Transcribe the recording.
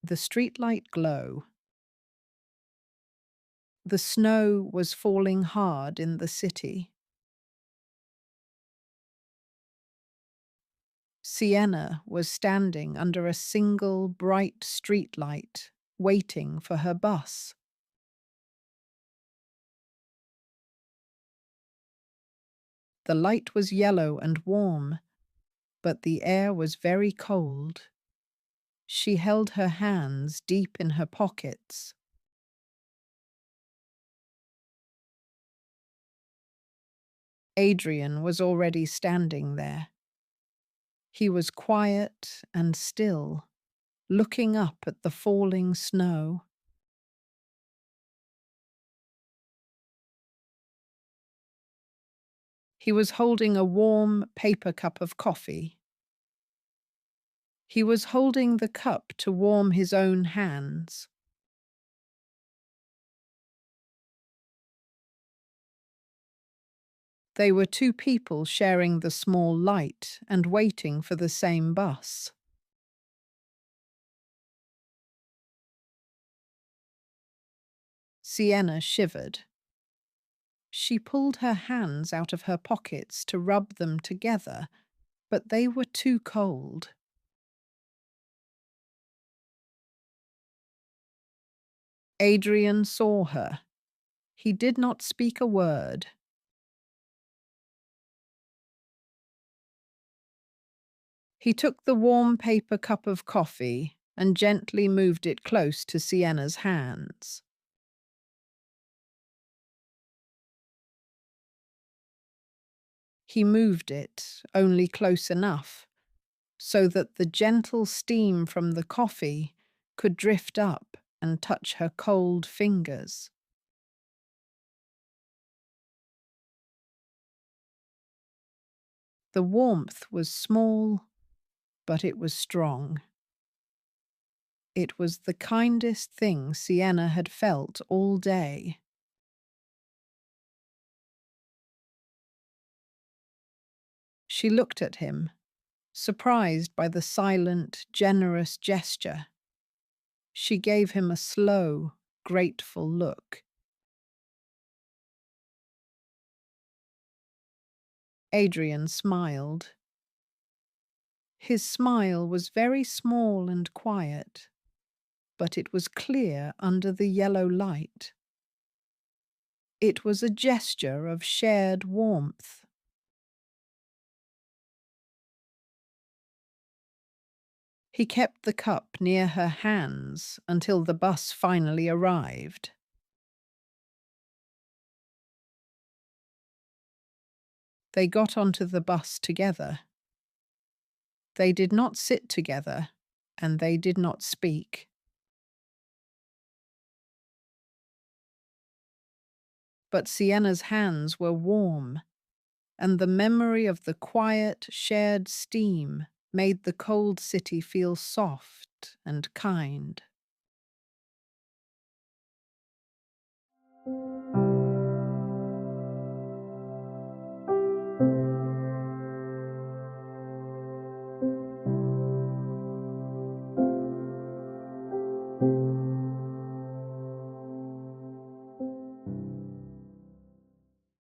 The streetlight glow. The snow was falling hard in the city. Sienna was standing under a single bright streetlight, waiting for her bus. The light was yellow and warm, but the air was very cold. She held her hands deep in her pockets. Adrian was already standing there. He was quiet and still, looking up at the falling snow. He was holding a warm paper cup of coffee. He was holding the cup to warm his own hands. They were two people sharing the small light and waiting for the same bus. Sienna shivered. She pulled her hands out of her pockets to rub them together, but they were too cold. Adrian saw her. He did not speak a word. He took the warm paper cup of coffee and gently moved it close to Sienna's hands. He moved it only close enough so that the gentle steam from the coffee could drift up and touch her cold fingers. The warmth was small, but it was strong. It was the kindest thing Sienna had felt all day. She looked at him, surprised by the silent, generous gesture. She gave him a slow, grateful look. Adrian smiled. His smile was very small and quiet, but it was clear under the yellow light. It was a gesture of shared warmth. He kept the cup near her hands until the bus finally arrived. They got onto the bus together. They did not sit together, and they did not speak. But Sienna's hands were warm, and the memory of the quiet, shared steam made the cold city feel soft and kind.